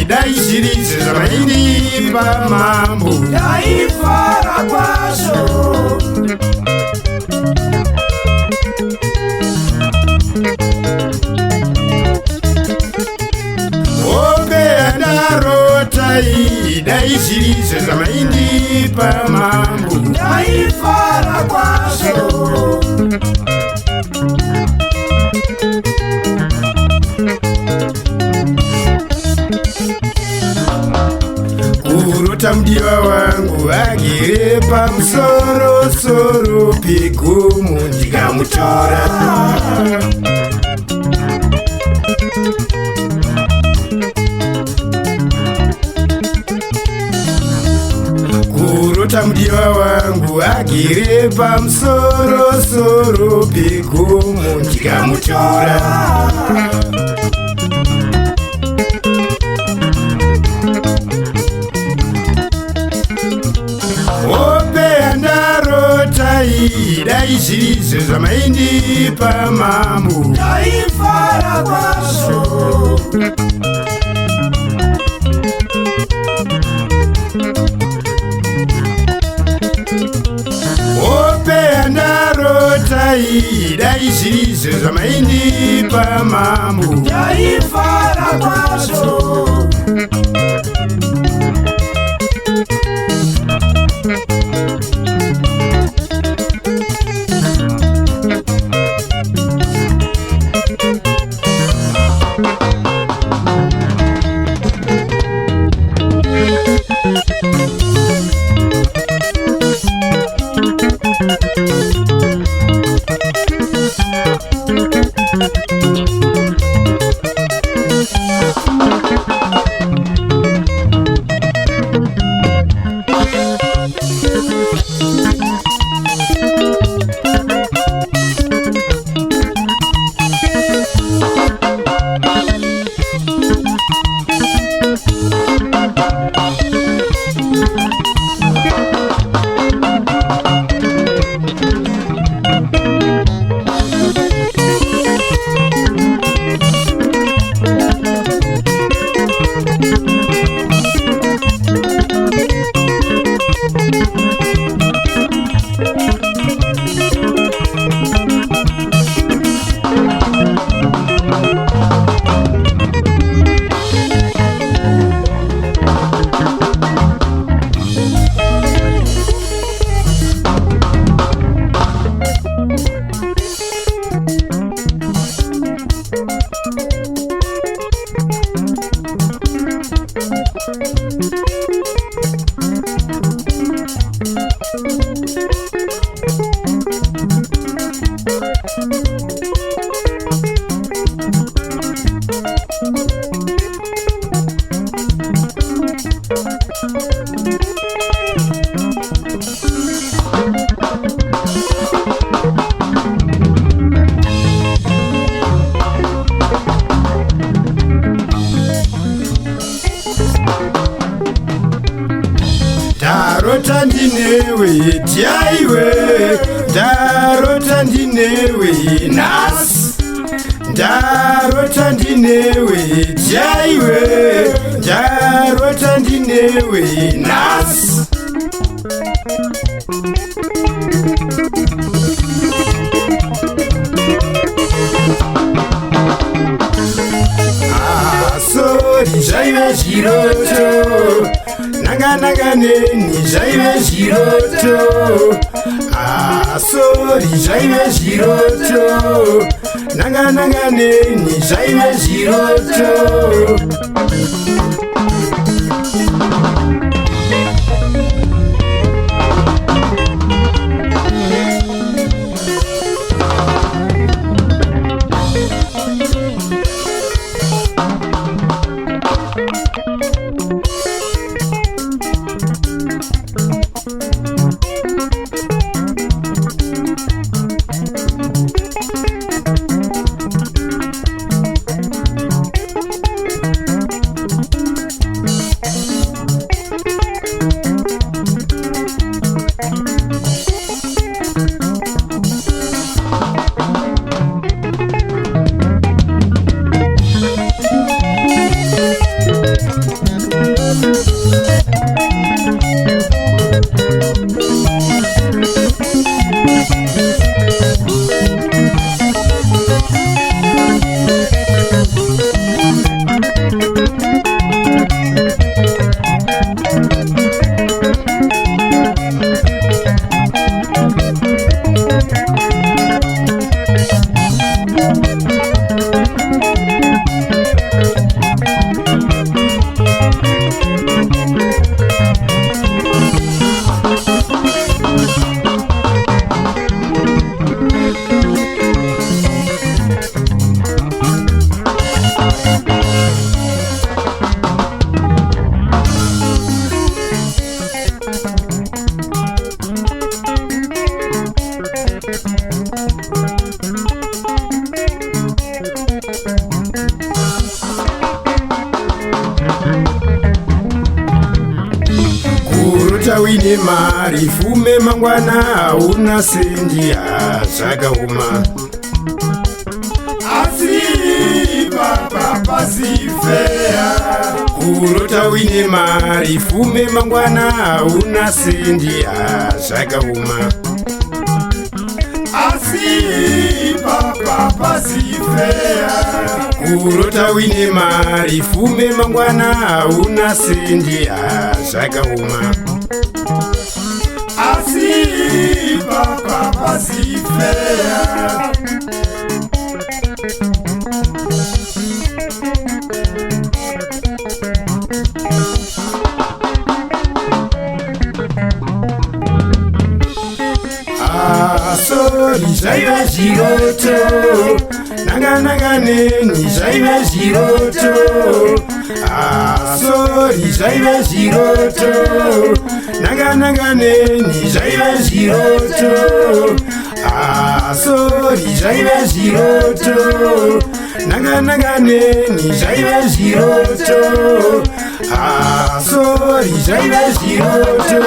Dai shirize zamaini pa mambo dai fara kwaso Obe andaro tai dai shirize zamaini pa mambo dai fara kwaso Urota mdiwa wangu agire pa msoro soro pigumu ndikamutora Urota mdiwa wangu agire pa msoro soro pigumu ndikamutora Dai shirize zamaini pa mambo dai fara kwaso Ope andaro tai dai shirize zamaini pa mambo dai fara kwaso Darota ndinewe tiaiwe Darota ndinewe nas Darota ndinewe tiaiwe Darota ndinewe nas zvaive zviroto, nanga neni zvaive zviroto, sori zvaive zviroto, nanga neni zvaive zviroto. Wine mari fume mangwana una sendi zvakauma, asi papa pasifea. Kurota wine mari fume mangwana una sendi zvakauma, asi papa pasifea. Kurota wine mari fume mangwana una sendi zvakauma, asi papa pasifea. Sori zvaive zviroto, nanga neni zvaive zviroto, sori zvaive zviroto, nanga neni zvaive zviroto, sori zvaive zviroto, nanga neni zvaive zviroto, sori zvaive zviroto.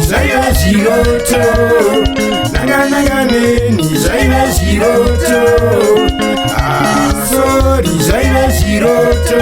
Zvaive zviroto, nanga neni zvaive zviroto, sori zvaive zviroto,